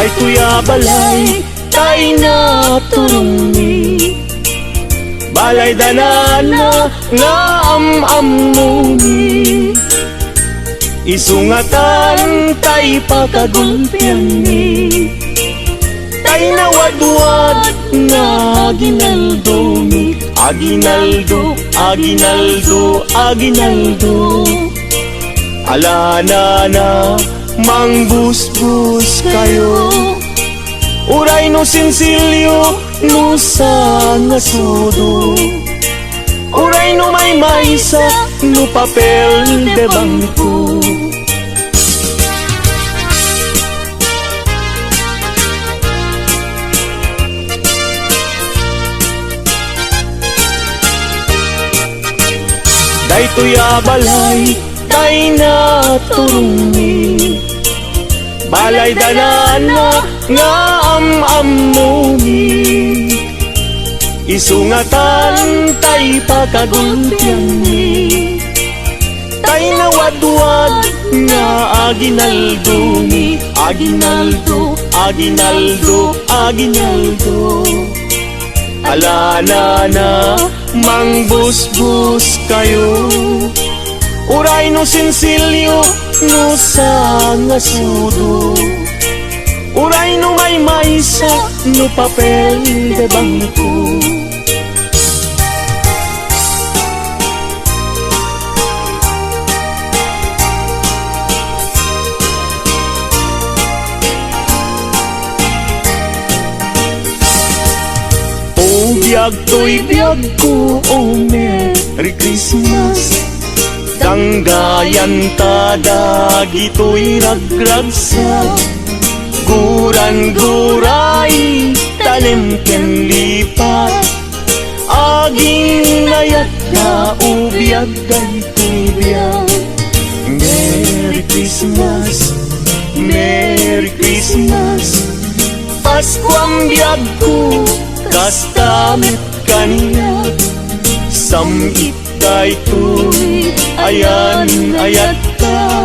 Tuya balay tay na turungi, balay danana nga amamuni, isungatan tay pagagulpiani, tay nawadwad nga aginaldomi, aginaldo, aginaldo, aginaldo. Alana na mangbusbus kayo, uray no sinsilyo no sa ngasudo, uray no may maysa no papel de bangko. Day tuya balay tay na turungi, balay danana nga amamuni, isungatan tay pagagulpiani, tay nawadwad nga aginaldumi, aginaldo, aginaldo, aginaldo. Alana na mangbusbus kayo, uray no sinsilyo no sa ngasudo, uray no may maysa no papel de bangko. Biyag to'y biyag ko, oh Merry Christmas. Danggayan ta dagito'y ragragsa, guran-guray tanim ken lipat, aging nayat na ubiyag dagito'y biyag. Merry Christmas, Merry Christmas. Paskuang biyag ko kastamit kaniya, samit kay tuwi ayan ayat ka,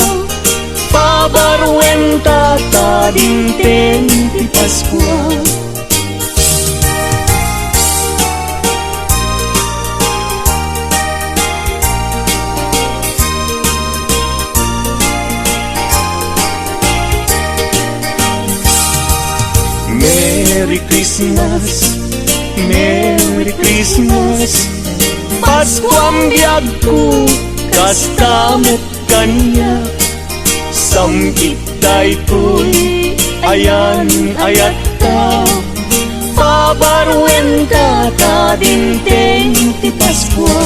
pabarwenta ta dinten ti Paskwa. Merry Christmas, Merry Christmas. Paskuang biyag ko kastamit kaniya, samit tay tuloy ayan ayat ka, pabarwenta ta dinteng ti Paskwa.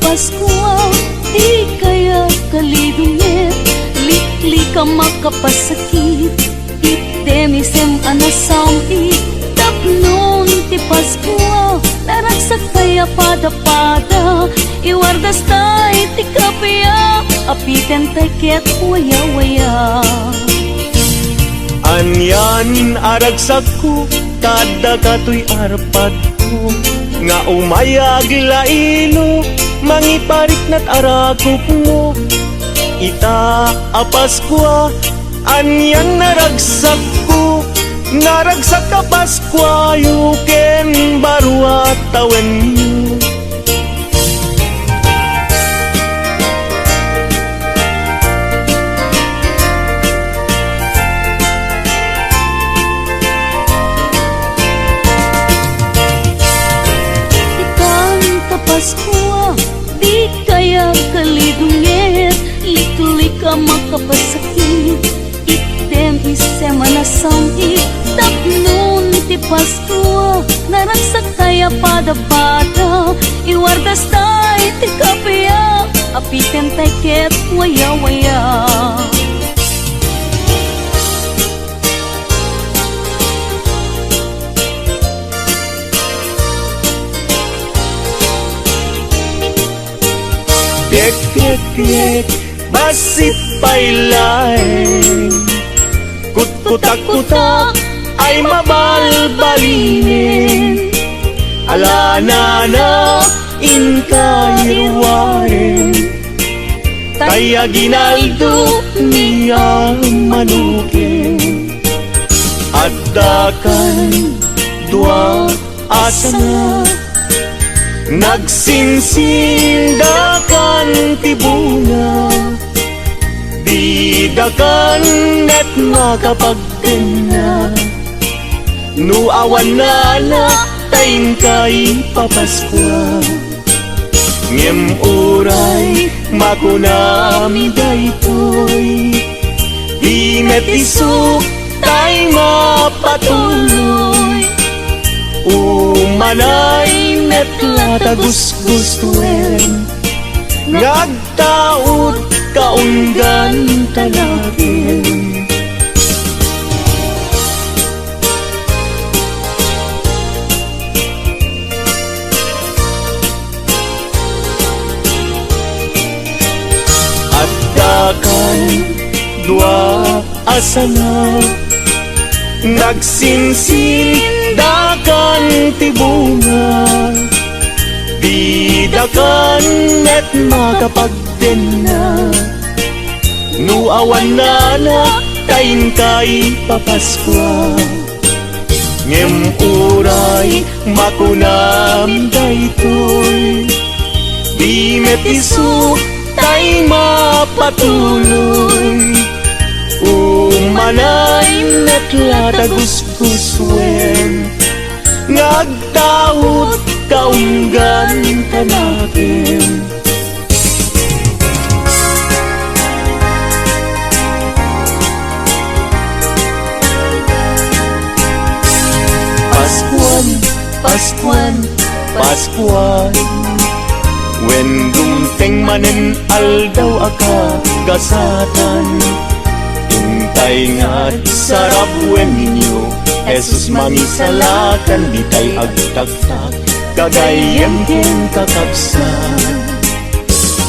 Paskwa, di kaya kalidungit, likli ka makapasakit, itemisem anasami, tapnon ti Paskwa, naragsak kaya pada-pada, iwardas tay ti kapya, apiten tay ket waya-waya. Anyan aragsak ko, tada kato'y arpad ko, nga umayag lailo, mangiparik na't arakop mo. Ita a Paskwa, anyan naragsak ko, naragsak ka Paskwa, yuken barwa tawen mo. Paskwa, di kaya kalidungit, likli ka makapasakit, item isem anasangit, tapnon ti Paskwa, naragsak kaya pada-pada, iwardas tay ti kapya, apiten tay ket waya-waya. Piek, piek, piek, basip pailay, Kutkutak-kutak ay mabalbalinin. Alana na inkayruwain, kaya ginaldo niya manukin. At dakan dua asa na nagsinsindakan tibunga, di dakan net makapagkena. Nuawan na na taing kay papaskwa, ngem uray makunami daytoy, di met isuk tay mapatuloy. Umanay net latagusgustuen, ngagtaod kaunggan talagin. At dakan dua asa na nagsinsindakan tibunga, di dakan net makapagdena. Nuawan na na tayin kay papaskwa, ngem uray makunam daytoy, di met isuk tay mapatuloy. Umanay net latagusguswen, ngagtaod kaunggan tanakin. Paskuan, Paskuan, Paskuan, wen dumteng manen aldaw aka gasatan. Intay nga sarap wen ninyo Jesus mangisalakan, di tay agtaktak kagayem ken kakabsan.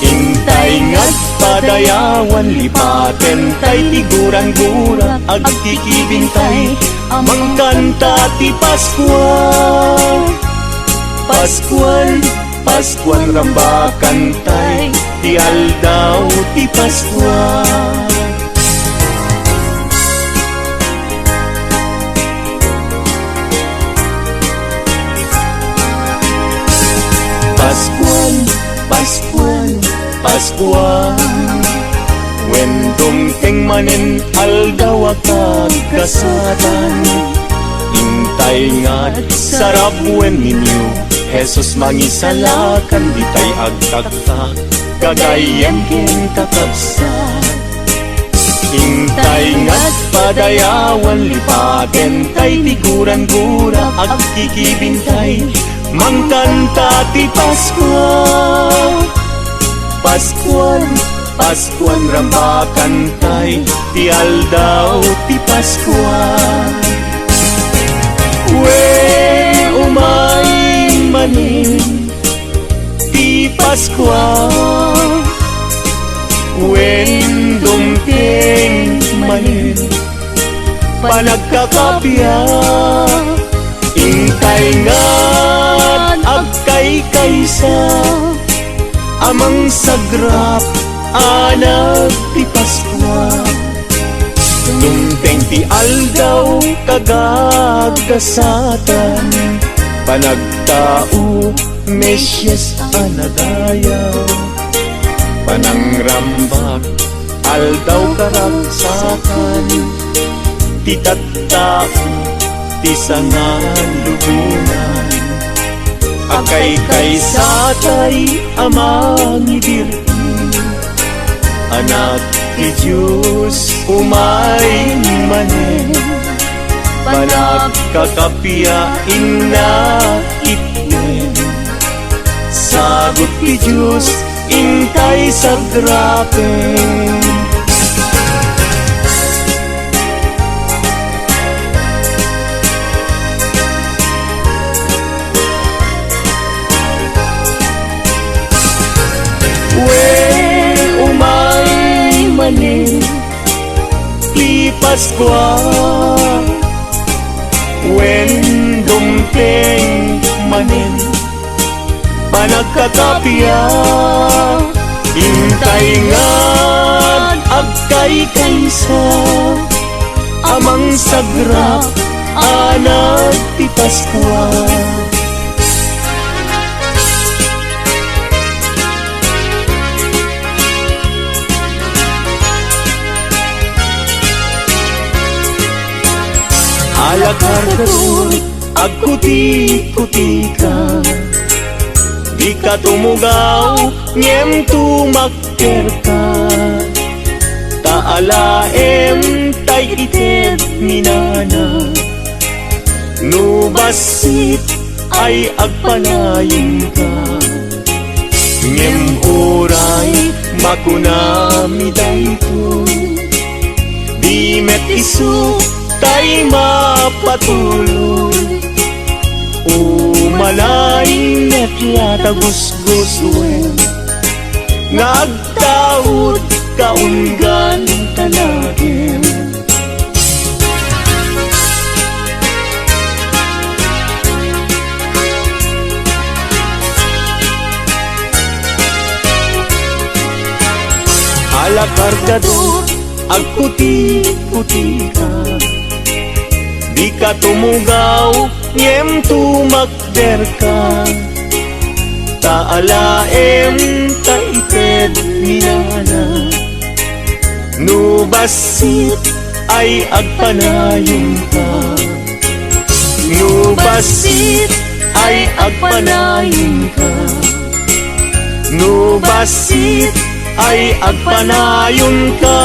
Intay nga't padayawan lipaten tay tiguran-gura agkikibintay, mangkanta ti Paskual. Paskual, Paskual rambakan tay, ti aldaw ti Paskual. Paskual, Paskual, Paskual, wen dumteng manen aldaw akagkasatan. Intay nga't sarap wen ninyo Jesus mangisalakan, di tay agtaktak kagayem ken kakabsan. Intay nga't padayawan lipaten tay tiguran-gura agkikibintay, mangkanta ti Paskual. Paskual, Paskual rambakan tay, ti aldaw ti Paskual. Wen umay manin ti Paskual, wen dumteng manin panagkakapya. Intay nga't agkay kaysa, amang sagrap anak ti Paskual. Dumteng ti aldaw kagagkasatan, panagtao Mesyas anadayaw, panangrambak aldaw karagsakan, ti tattao ti sangan lubunan. Akay kaysatay amang idirti, anak ti Diyos umay manen, panagkakapiyain na itnen. Sagot ti Diyos intay sagrapen. Wen umay manen ti Paskwa. When dumteng manin panagkakapya, hintay nga agkay kaysa amang sagra anak ti Paskwa. Alakar kasun agkuti-kuti ka, di ka tumugaw ngem tumakter ka. Taalaem tay ited minana, nubasit ay agpanayin ka. Ngem oray makunami dayto, di met isu tay mapatuloy. Umalain at latagusguswen, nagtaod kaunggan tanagin. Alakargador agputi-puti ka, di ka tumugaw ngem tumakder ka. Taalaem taited minana, nubasit ay agpanayon ka. Nubasit ay agpanayon ka. Nubasit ay agpanayon ka.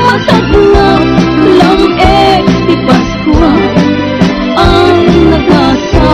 masagwa lang di Pasko ang nagasa.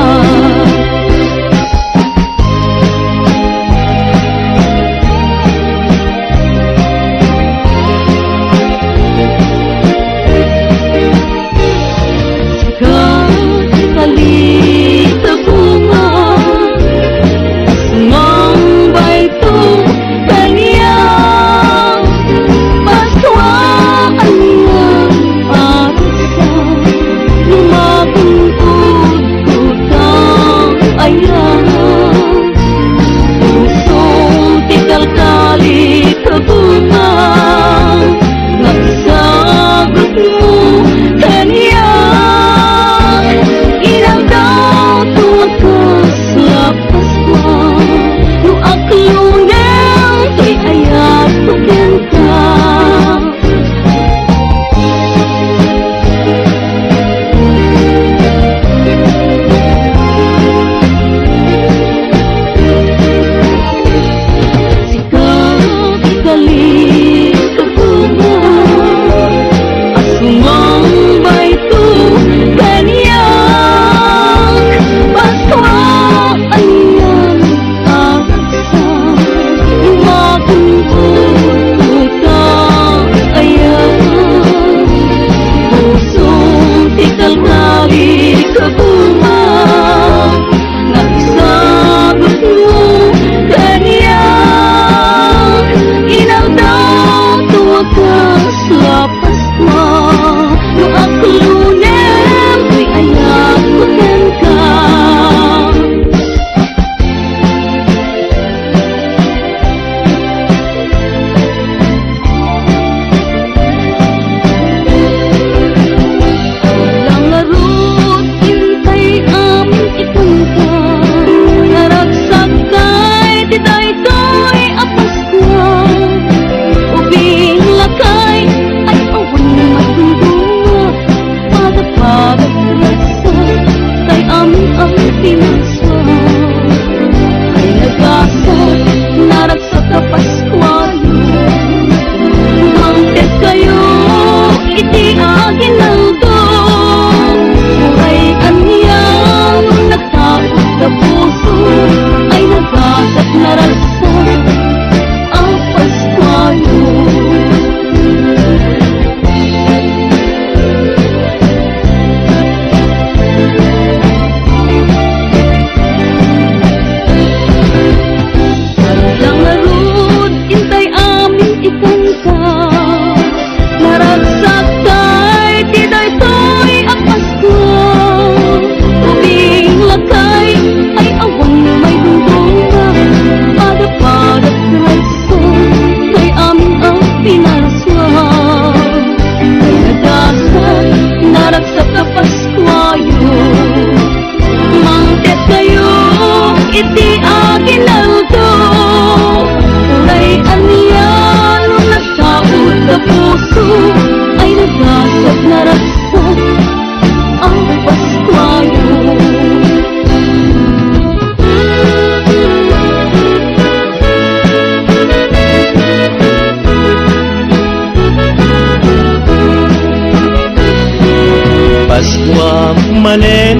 Paskwa manen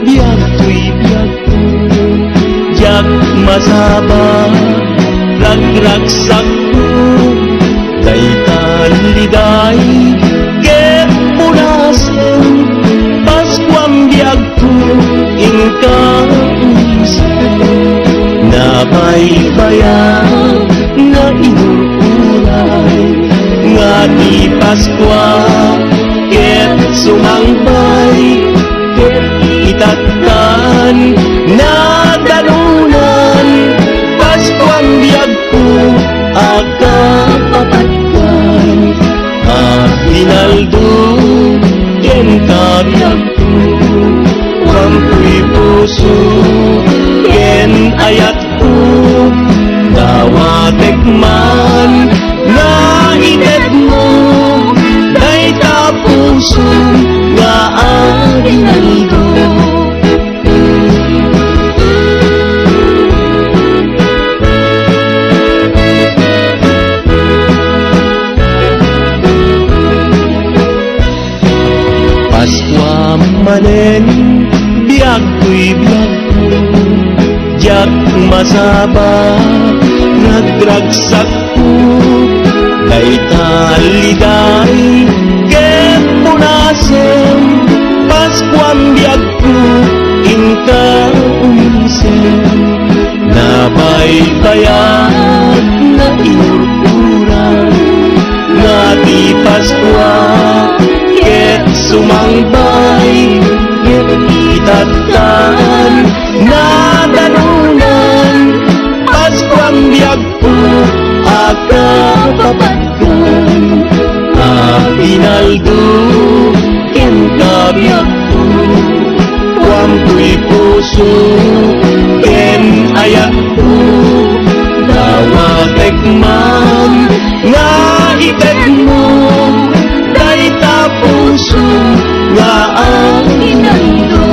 biag tuy biag tu jak masaba ragsak daytan liday get punasen Paskwam biag tu ingka nabaybayan nga inulay nga di Paskwa ket sumangpay ket itaktan na danunan Paskwam biag ko agkapapatkan hinaldo ken kabiag ko wampuy puso ken ayat ko dawatek man na idet mo day tapuso nga aginaldo. amanen biag ko'y biag ko jak masaba nagragsak ko kay taliday ket punasen Paskuan biag ko inka umisen nabaybayat na inurturan nga di Paskwa ket sumangbay ket itatan na danunan Paskuan biag ko aga papatkan Aguinaldo ken kabiag ko Kuam ko'y puso ken ayak ko Dawatek man nga itek mo Dayta puso nga Aguinaldo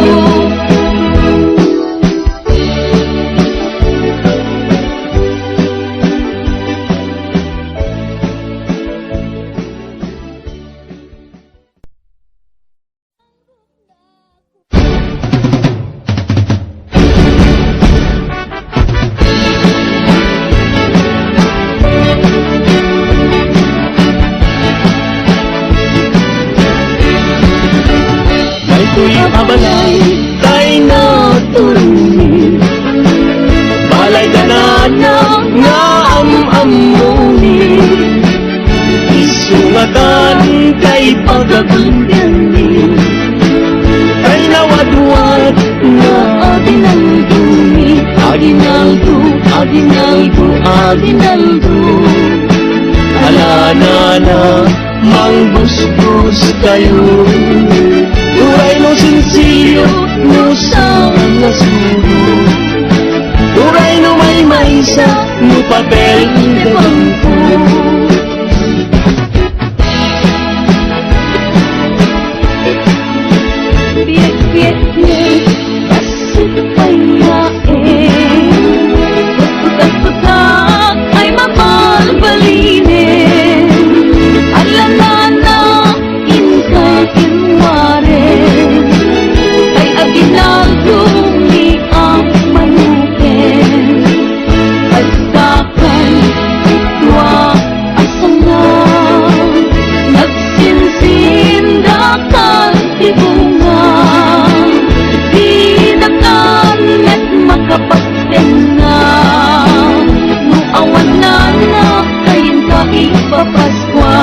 Abalay tay na turuni Balay danana nga am-amuni Isungatan kay pagagundani Kay nawadwad na Aguinaldo Aguinaldo, Aguinaldo, Aguinaldo Alanana mangbusbus kayo Uray no sinsilyo no sang nasuro Uray no may maysa no papel de bangko Biyak-biyak niya kasi payain Pagputak-putak ay mabalbalinin Alanana inka kinwarin Kay Aguinaldo ni ang manukin Pagkakan itwa asana Nagsinsindakan tibunga Dinakan at makapagtenga Nung awan na kayin ka ipapaskwa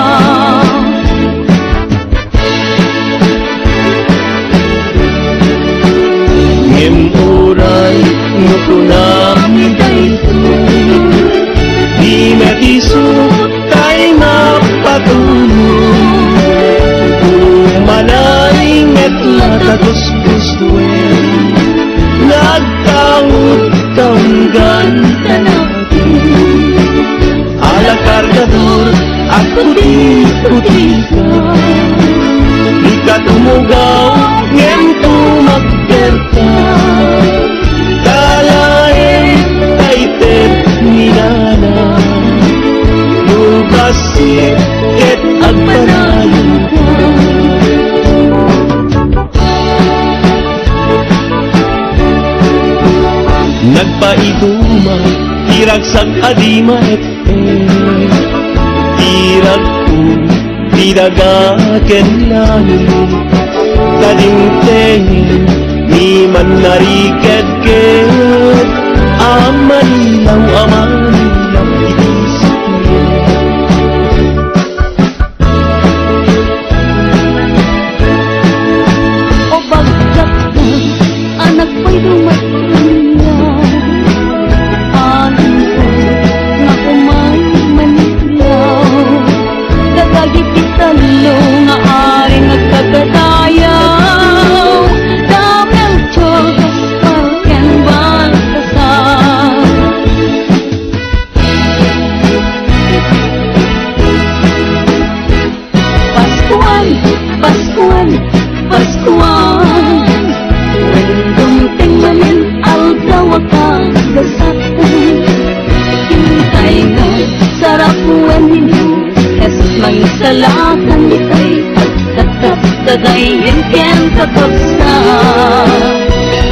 Uray no kunami dayto Di metisot kay mapatulog Umanay nget latagos-guswen Nagkaut-kaunggan ka natin Ala kargador at puti-puti ka Di ka tumugaw ngem tumagperka Kalain kaitet nilana Nubasit ket agpanayon ka Nagpaiduma Iragsag adima Irag ko Didagaken langit Kadingtengin Ni man nariked-ked Amanilaw itisip O bagkat na anak ko'y dumatanya Anin ko nga kumay manilaw Gagagipitalo nga ari nagkagadayaw Damel chogas palken baltasar Paskuan, Paskuan, Paskuan Dumating namin algawakang gasatan Hintay na sarap buwan ninyo Yes, may salatan itay pagkata takat dagayin ken kakabsa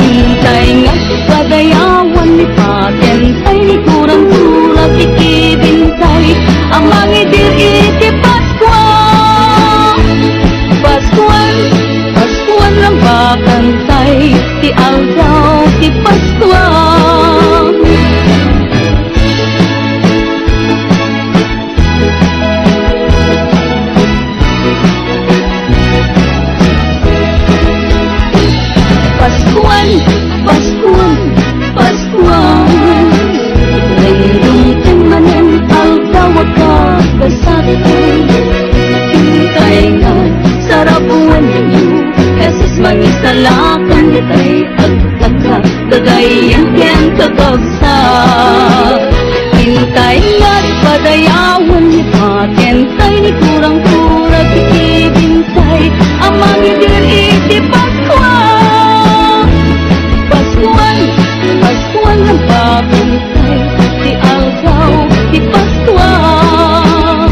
Hintay nga padayawan ni patentay ni kurang tulad ikibintay Amang idir iti Paskual Paskual, Paskual lang bakantay Ti aldaw ti Paskual Paskual, Paskual, Paskual Rindong temanen aldaw agkakasatay Hintay nga sarapuan ninyo Kasis mangisalakan kitay agkaka Dagayan ken kakabsa Hintay nga't padayawan ni patentay Ni kurang-kurang ikibintay Amang idir iti Paskual Paskual, Paskual ng papantay Di algaw, di Paskual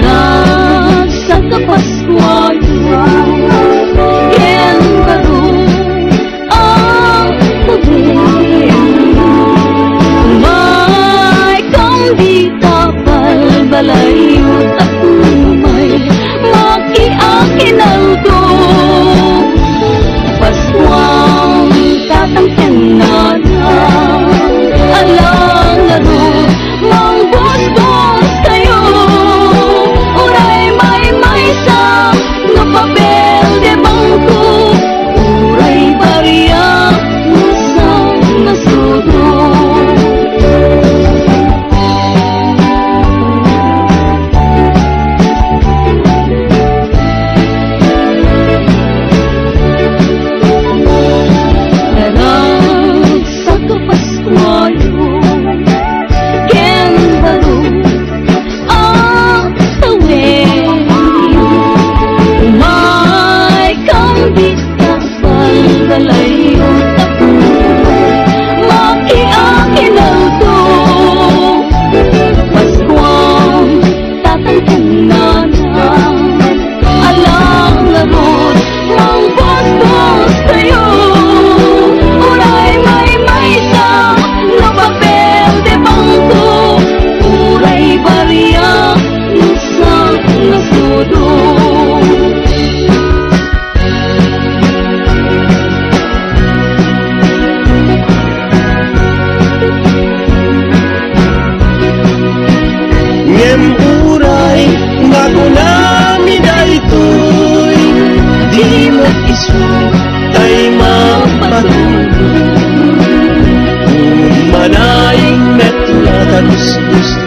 Narasa ka Paskual Ken baru ang tabi May kang di tapal balayo takumay Makiakin aldo Paskual tatangken na Alang laro Mang bos-bos kayo Uray may sa Nga papel de bangko Uray bariya Musang nasudo Naragsa ka Paskualo Ken baru ang tawin May kang di tapal balayo tapuan Makiakin aldo Paskual tatangken na Alang larod Mang bos-bos kayo Uray may sa Nga papel de bangko Uray bariya Musang nasudo Ngem uray nga kunami daytoy Di mo isu tay mapatulog Manayong metulatan gusto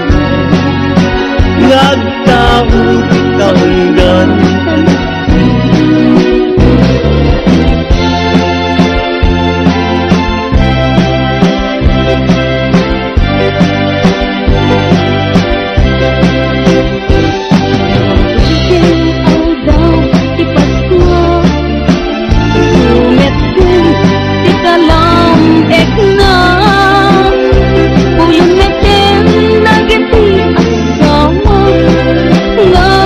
Ngagtaod kaunggan aldaw ti Paskual Sumet kun ti kalam ekna Pulong meten nagiti asama Nga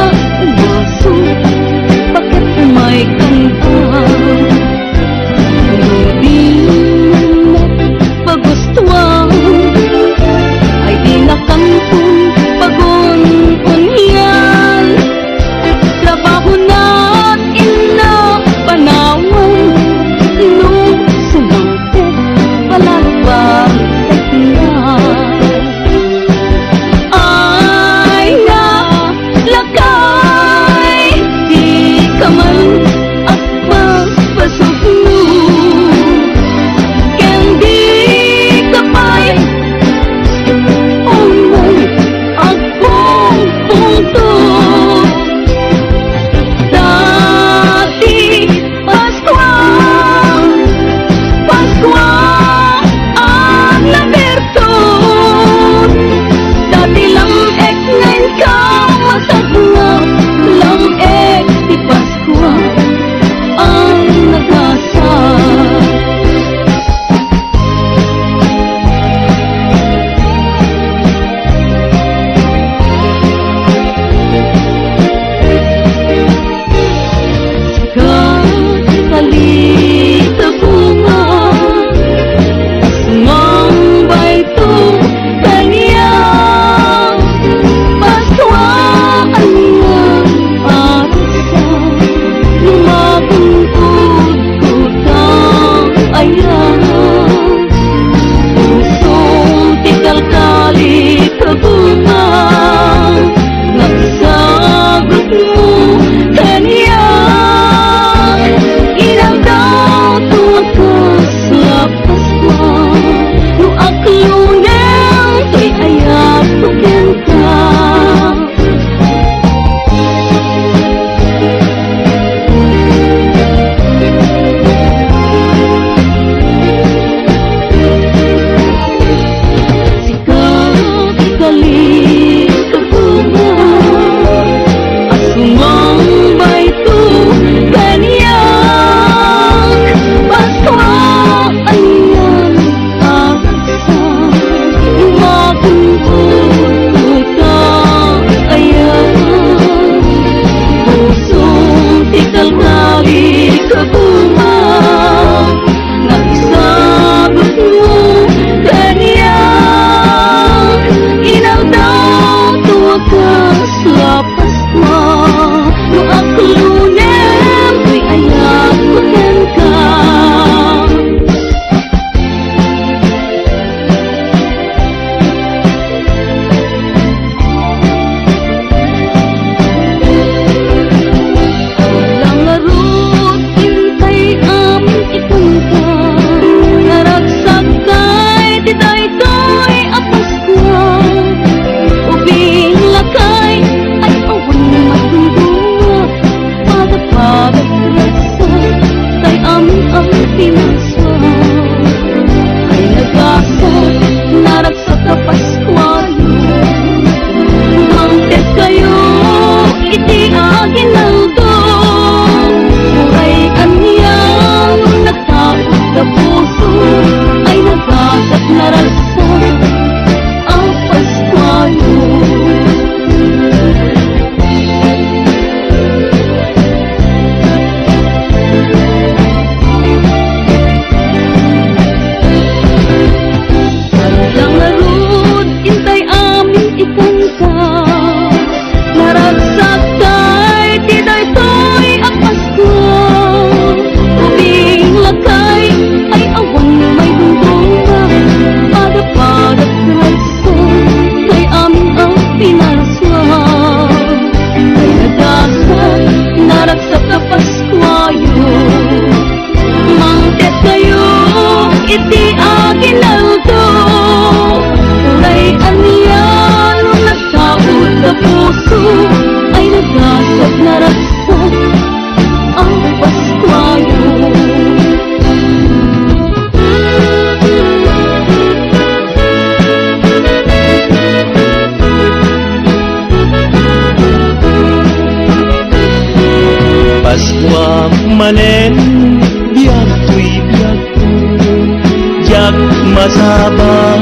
masaba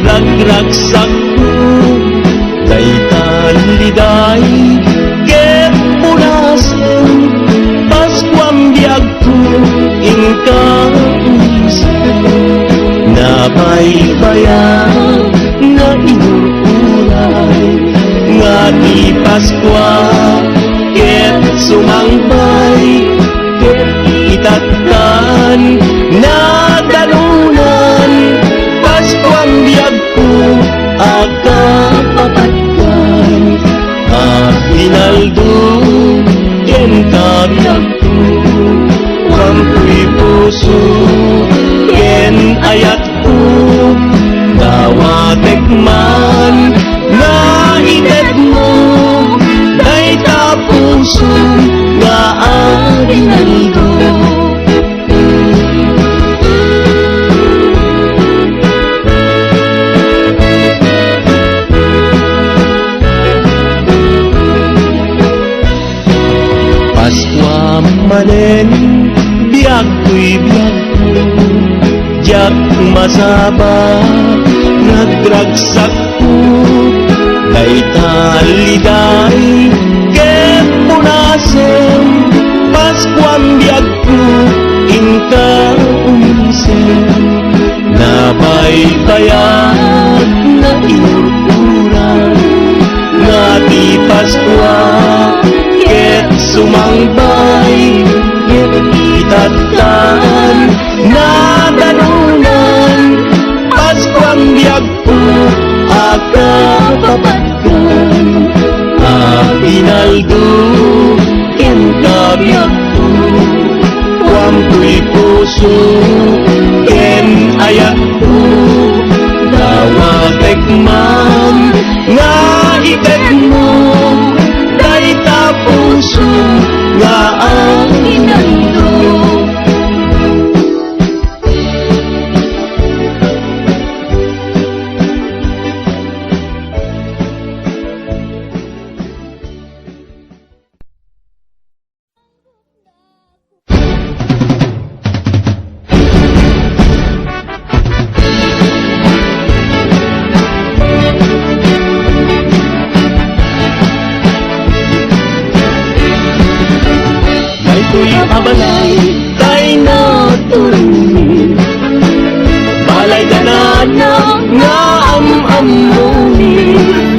ragragsak ko daytan liday ket punasen Paskuang biyag ko inka unisen nabaybayan nga inuulay nga di Paskwa ket sumangbay ket itatkan na danunan Paskuang biyag ko aga papatkan Hinaldo ken kabiyag ko wampuy puso ken ayat ko dawatek man nga itet mo dayta puso nga aginaldo Paskwa manen biyag ko'y biyag ko jak masaba nagragsak ko dayta liday ket punasen Paskuang biyag ko inka unisen nabaybayan na inurturan nga di Paskwa ket sumangbay ket itatkan na danunan Paskuang biyag ko aga papatkan Hinaldo ken kabiyag ko wampuy puso ken ayat ko dawatek man nga itet mo dayta puso nga aginaldo abalay tay na turingin balay danana nga am-amunin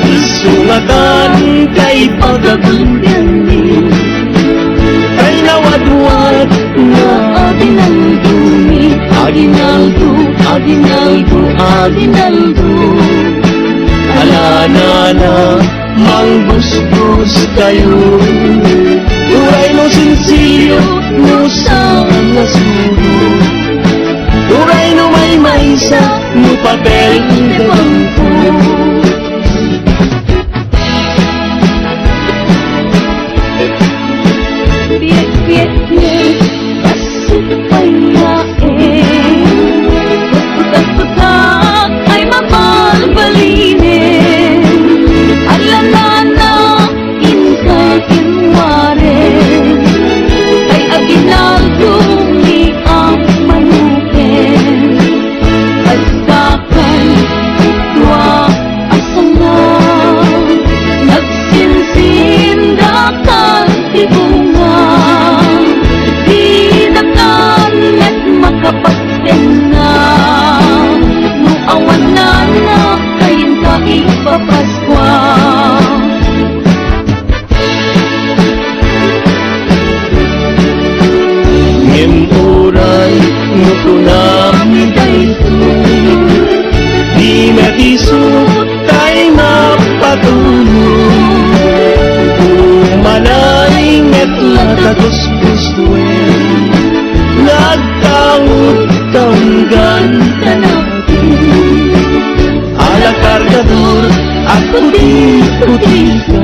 isungatan kay pagagundyanin kay nawadwad nga aginaldumi aginaldo aginaldo aginaldo alanana manggustos kayo Uray no sinsilyo no sang nasuro Uray no may maysa no papel de bangko Biyak-biyak niya pasupayain Putak-putak ay mabalbalinin Alanana inkay kinwarin Kay aginaldo ni ang manukin Pagkakan itwa asana Nagsinsindakan tibunga Dinakan at makapagten na Nung awanan na kayin ka ipapaskwa Uray no kunami daytoy di matisot tay mapatulog umanay ngetla tagus-guswen nagtawag tanggan natin ala kargador at puti-puti ka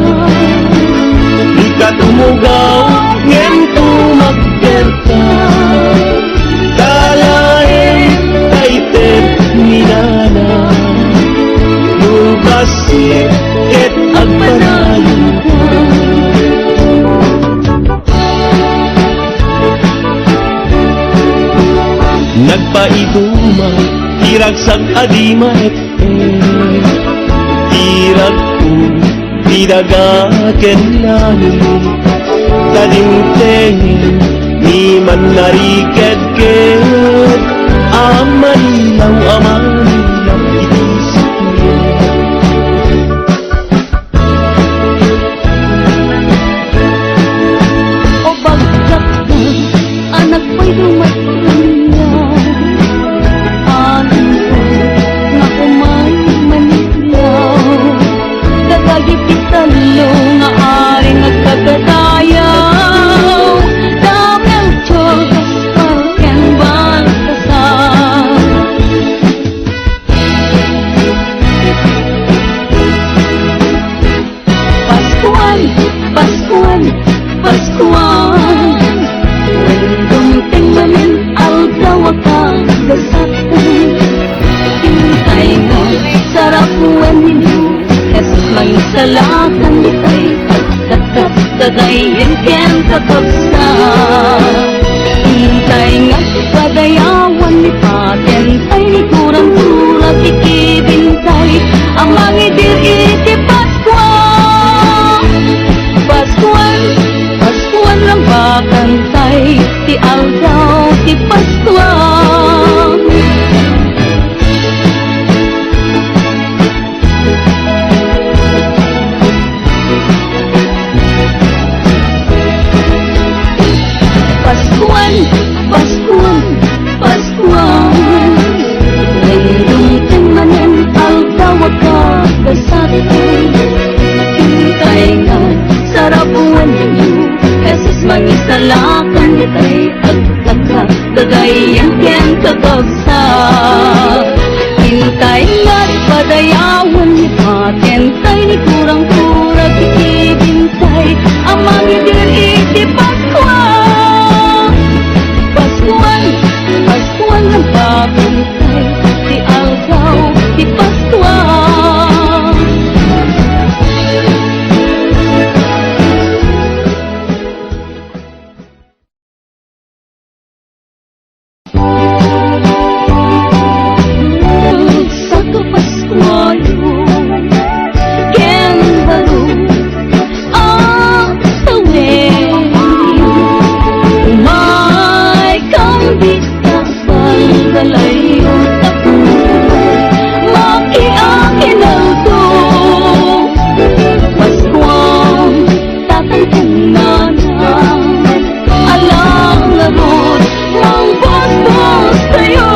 di ka tumugaw ngem tumagperka kalain taytet minana nubasit ket agpanayon ka paiduma iragsak adima irag ko tidagaken langit kadingtengin ni man nariked-ked amanilaw ibisip mo O bagkat na anak ko'y dumatanya anin ko nga umay manilaw dagagipitalo nga ari nagkagadayaw damel chogas palken baltasar Paskuan, Paskuan, Paskuan Dumating namin aldaw akang gasatan Hintay mo, sarap buwan ninyo Jesus may salatan itay pagkatat Dadayin ken kakabsa Hintay nga padayawan ni patentay Ni kurang-kurang ikibintay Ang mangidir iti Paskuan Paskuan, Paskuan lang bakantay Ti aldaw, ti Paskuan Paskuan, Paskuan, Paskuan Nandungtin manen aldaw agkakasatay Hintay nga sarap buwan ninyo Jesus mangisalakan itay agkaka Dagayan ken kakabsa Hintay nga't padayawan ni patentay Ni kurang-kurang ikibintay Ang mangidir iti Paskuan Paskuan, Paskuan ng bakantay Di algaw, di Paskuan Sa kapaskualo ken baro ang tawid Umay kambista pagdalayo tapunan Makiakin alto Paskuang tatangkunan Alang larot Mang bos-bos tayo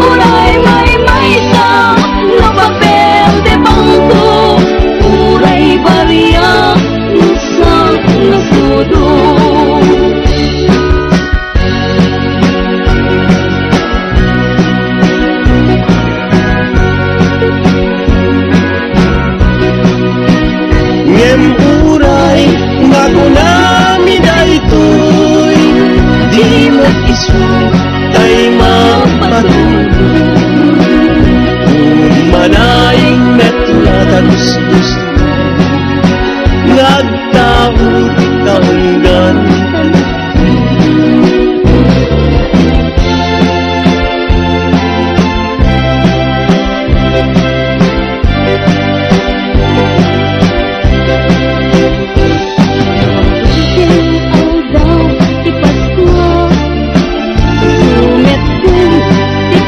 Uray may sa Napapel de bangko Uray bariya Nusak nasudo ngem uray nga kunami daytoy di mo isu tay mapatulog manaying metlata gusto ngagtaod tanggan aldaw ti Paskuan Sumet kun ti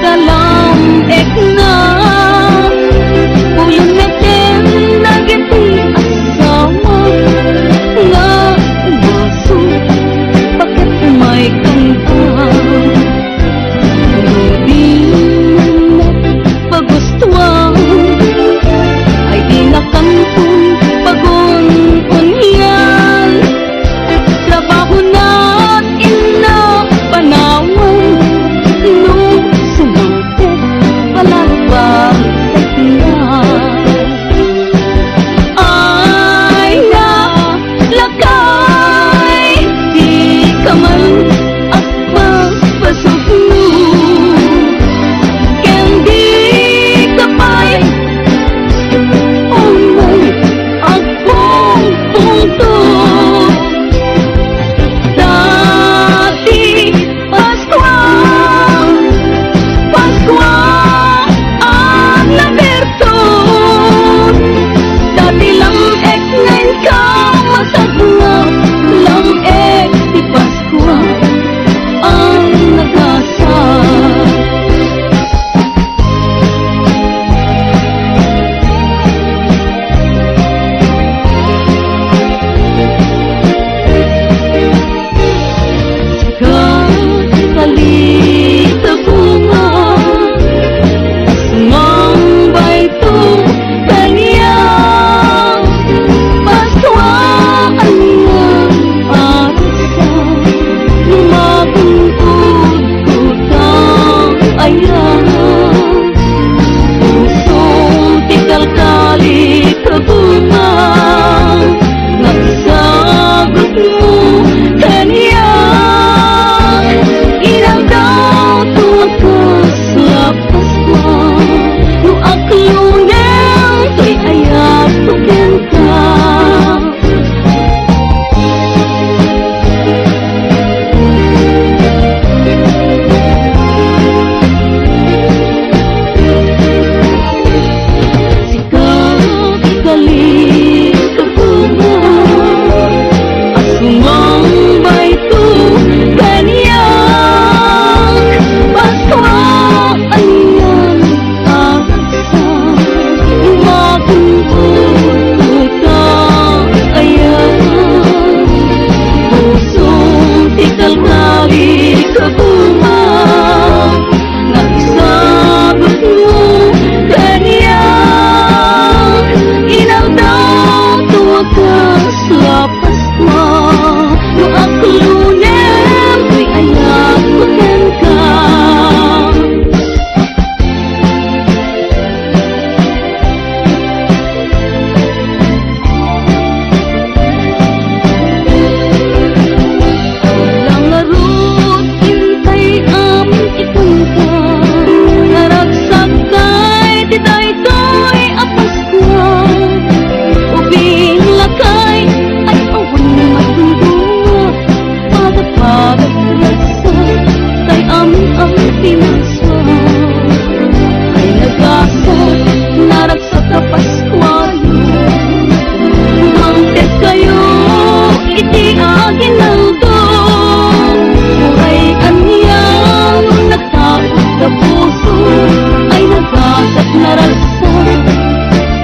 naragsak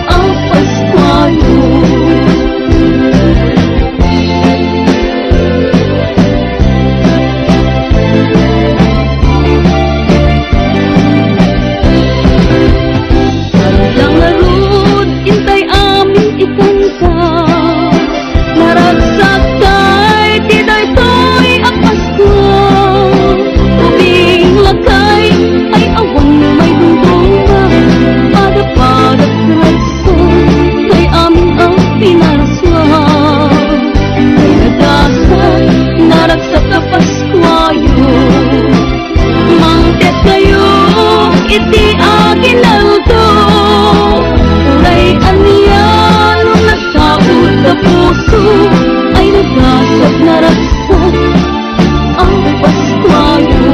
ang Paskwayo. Lang narud, intay amin ikanta, naragsak kay tiday to'y ang Pasko. Ubing lakay ay awang may dungdunga, pada-padat naragsak kay amin ang pinaraswan. Kay nagasak, naragsak na Paskwayo. Mangket kayo, iti aginaldo. Uray anyan, nagsaud na puso, ay nagasat naragsak ang Paskwayo.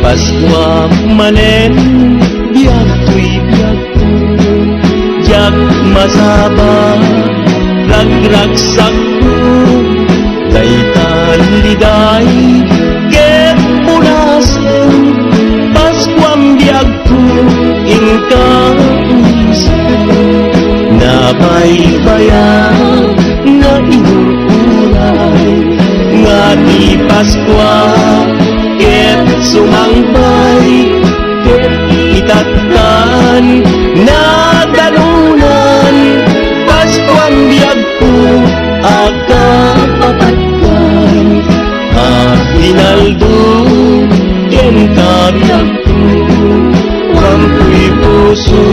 Paskwa manen, biag tuy biag ko, jak masaba, ragragsak ko, daytan liday, ket punasen, Paskwam biag ko, inka uisen, nabaybayan, nga inuulay, nga di Paskwa, ket sumangpay, ket itatkan, na dalunan, Paskwam biag ko, agkapapatkan, Aguinaldo, ken kabiag ko, wampuy puso,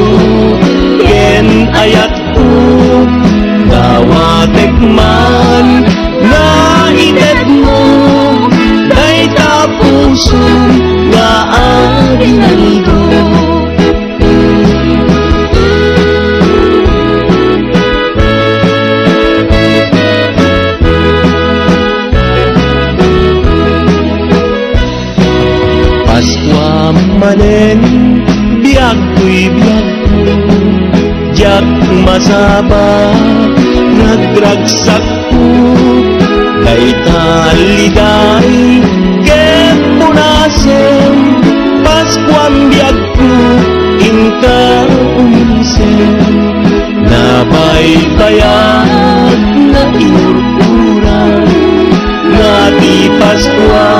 ken ayat ko, dawatek man, na itet mo, day tapuso, nga Aguinaldo. Paskwa manen, biag ko'y biag ko, jak masaba, nagragsak ko, daytan liday, ket punasen, Paskwam biag ko, inka umisen, nabaybayat na inurpuran, nga di Paskwa,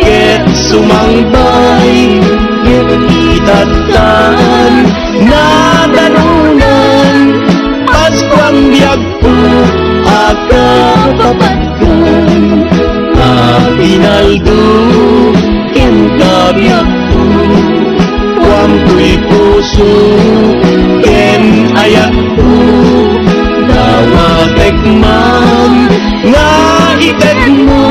ket sumangbay, ket itattan, na dalunan, Paskwam biag ko, agkapapatkan, Aguinaldo, ken kabiag ko, wampuy puso, ken ayat ko, dawatek man, nga itet mo,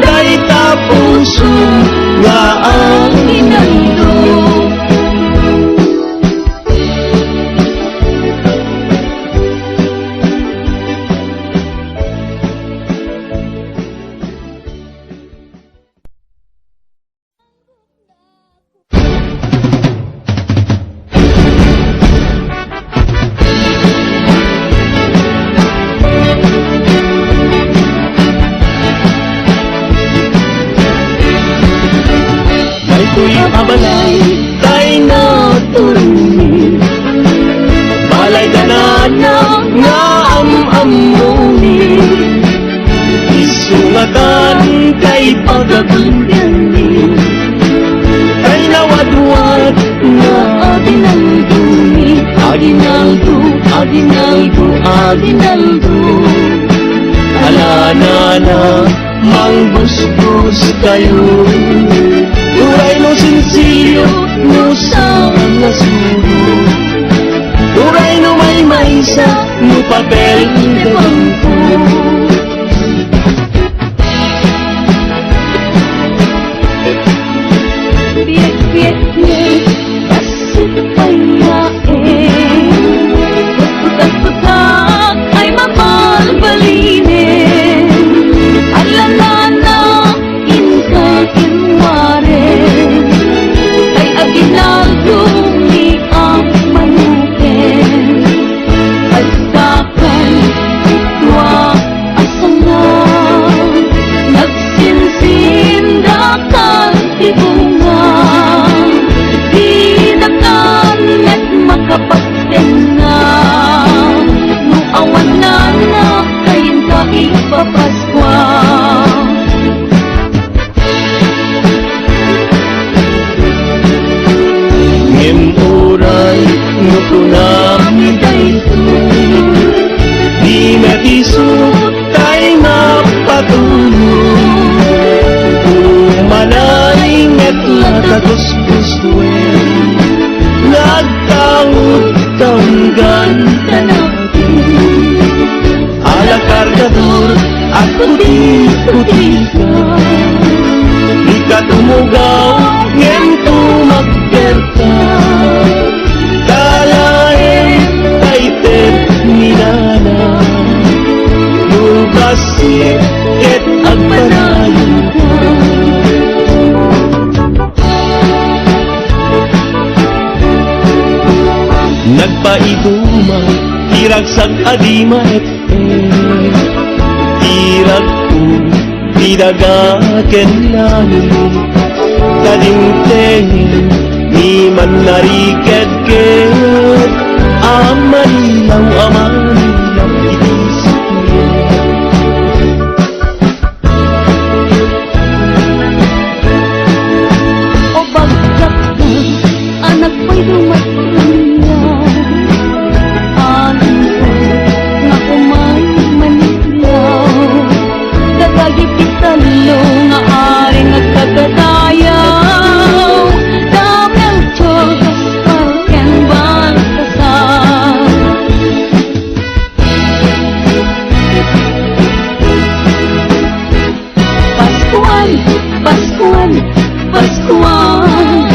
day tapuso, nga Aguinaldo. Abalay, tay na turuni, balay ganana, nga am-amuni, isungatan kay pagagundani, kay nawadwad, nga Aguinaldo, Aguinaldo, Aguinaldo, Aguinaldo. Alanana, manggustos kayo, uray no sinsilyo, no sang nasuro, uray no may maysa, no papel de bangko. Biyak-biyak kasih payain, putak-putak ay mabalbalinin, alanana inka kinwarin, kay Aguinaldo ni ang manukin, papaskwa. Ngem oray no kunami daytoy di natisot tay mapatuloy umanay nget latagus-guswen nagtawag tanggan tanapin ala kargador at puti-puti ka ikatumugaw ngem tumagperka kalaen taytet minana lubasit ket agpanayon ka nagpaiduma iragsag adima et irag ko tidagaken langit kadingtengin ni man nariked ket amanilaw itisip O bagkat ka, anak ko'y dumatanya. Anin ko, nga kumay manilaw. Dagagip italo, nga ari nagkagadayaw. Damel chogas, palken balkasal. Paskuan, Paskuan, Paskuan.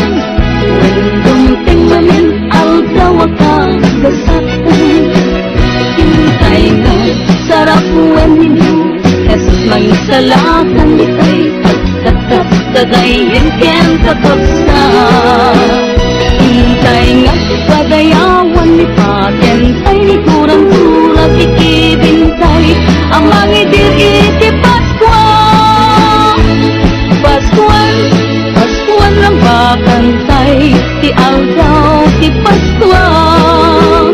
Dumating namin aldaw ang kasatan. Hintay ka, sarap buwan ninyo. Jesus mangisalakan itay pagkatas dadayin ken kapagsa. Hintay nga, padayawan ni patentay ni kurang-kurang ikibintay. Ang mangidir iti Paskuan. Paskuan, Paskuan lang bakantay, ti aldaw ti Paskuan.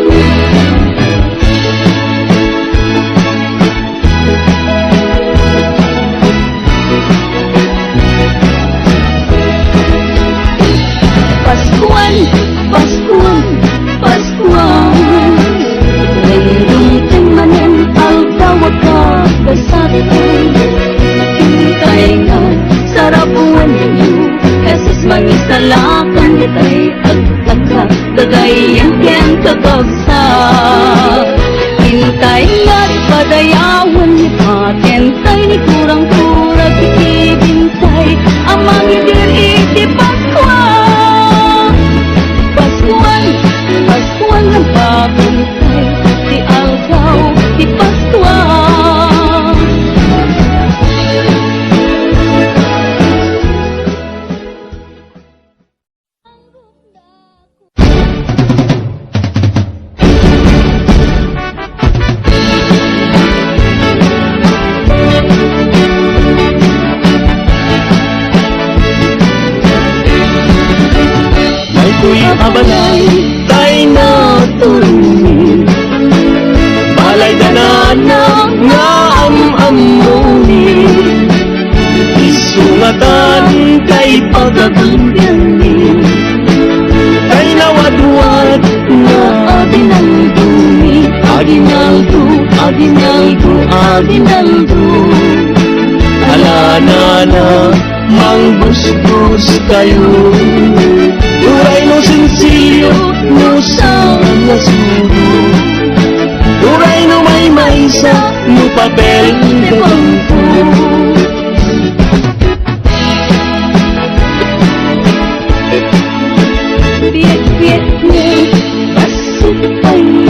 Paskuan, Paskuan, Paskuan. Lindung manen aldaw agkasatan. Hintay nga, sarap buwan ninyo. Jesus mangisalakan itay agtaka dagayan ken kakabsa. Hintay nga padayawan ni patentay ni kurang-kurang ikibintay. Ang mangidir iti Paskuan. Paskuan, Paskuan ng bakantay, ti aldaw ti Paskuan. may kuy abalay tay na tulungin balay danana nga am-amunin isungatan kay pagagundyanin kay nawadwad nga Aguinaldo, Aguinaldo, Aguinaldo, Aguinaldo. alanana manggustos kayo uray no sensilyo no sa nasuro uray no may maysa no papel de bangko Biet-biet mo, pasupayain.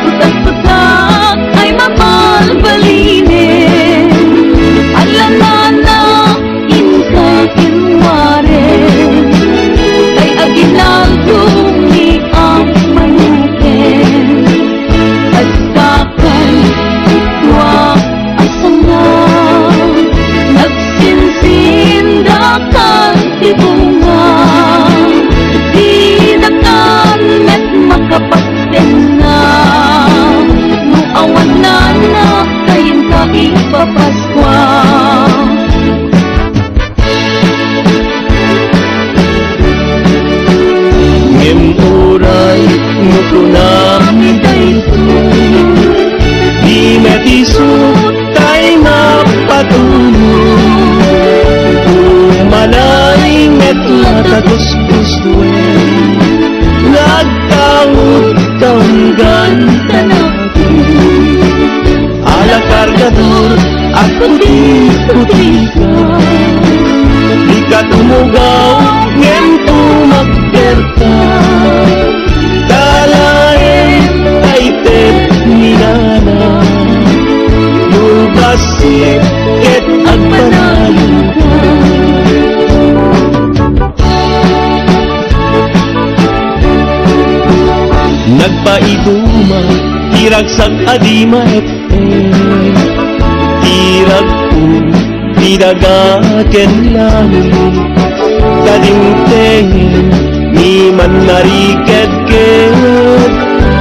Putak-putak ay mabalbalinin. Alanana, inkay kinwarin. Kay Aguinaldo, ni ang manukin. Agkakan, itwak Ako di ka di ka tumugaw ngem tumakderta Kalain ay tep minana Lubasi ket agpanayon Nagpaiduma Tiragsak adima et Tirag po Didagaken langit Kadingtengen Ni man nariked-ked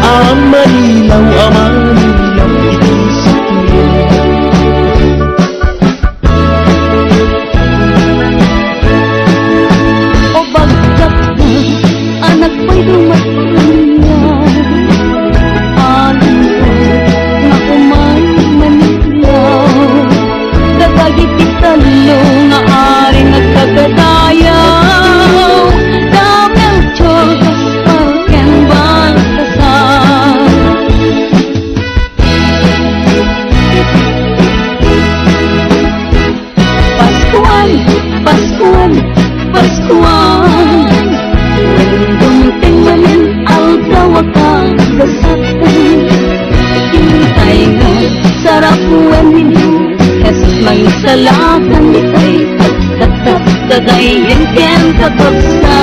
Amanilaw itisip O bagkat na anak ko'y dumatingnan Alam ko nga umay manilaw Dadagit italo nga aring nagkagadayaw Damel chogas palken baltasar Paskuan, Paskuan, Paskuan Dumating manin algawakang gasatan Hintay nga sarap buwan ninyo Jesus mangisalakan itay Pagkatat kagayin ken kapagsa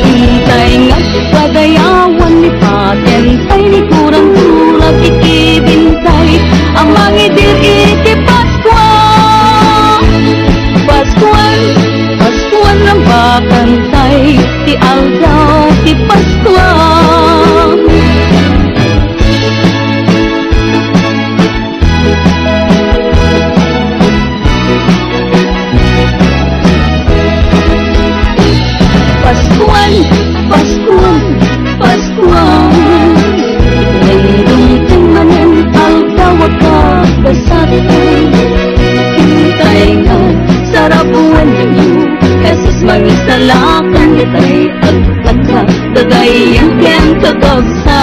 Hintay nga pagayawan ni patentay Ni kurang tulag ikibintay Ang mangidir iti Paskuan Paskuan, Paskuan ng bakantay Ti aldaw, ti Paskuan Paskuan, Paskuan, Paskuan Nandung tingmanin aldaw agkasatan Hintay nga sarap buwan ninyo Jesus mangisalakan itay Pagkatat kagayan ken kagagsa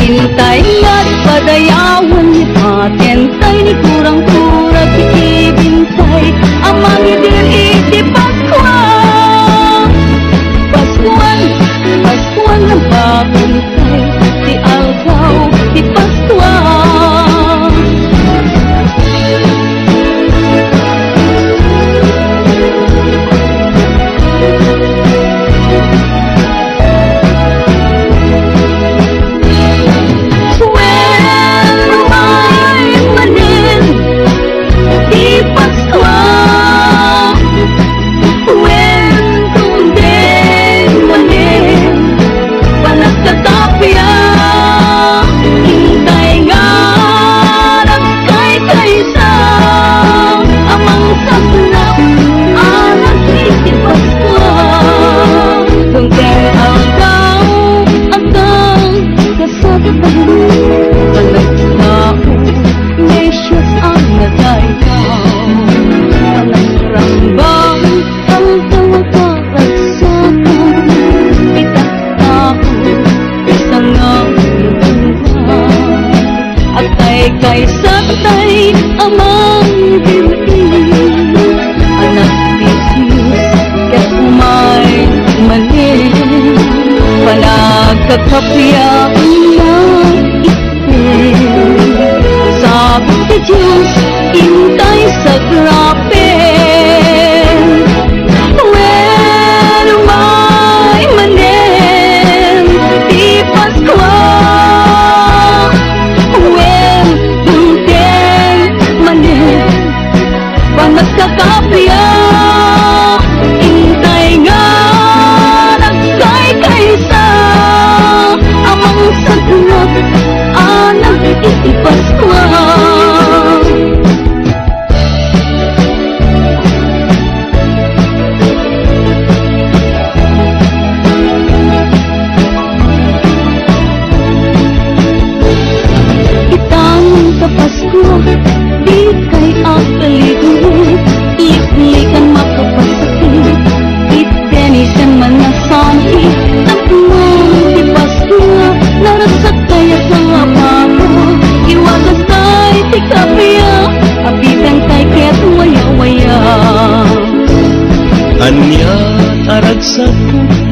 Hintay nga't padayawan ni patentay Ni kurang-kurang ikibintay Ang mangidir iti Paskuan Paskuan, Paskuan ng bakantay Ti algaw, ti Paskuan Kay sabtay amang dilim Anak bisnis ket umay manin Panagkakapya ang itin Sabi ti Diyos intay sa grapen When umay manin ti Paskuan Panagkakapya Intay nga nagkay-kaysa Amang saglot anak iti Paskuan Itang kapaskuan Di kay akaligid Iklikan makapasakit Itenisan man nasanti Takmang di Paskuan Narasak kaya sa ababo Iwagas ka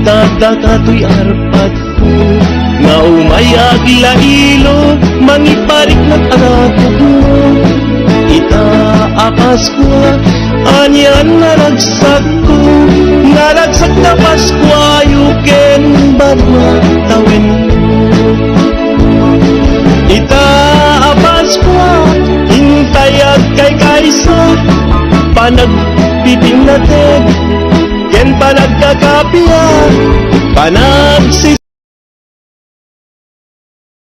Tadaka to'y arpat ko nga umay aglailo mangiparik ng aratog mo itaakas ko anyan naragsak ko naragsak na Pasko yuken badwa tawin itaakas ko hintayag kay kaysa panagpiting natin ken panagkakapiya panagsisi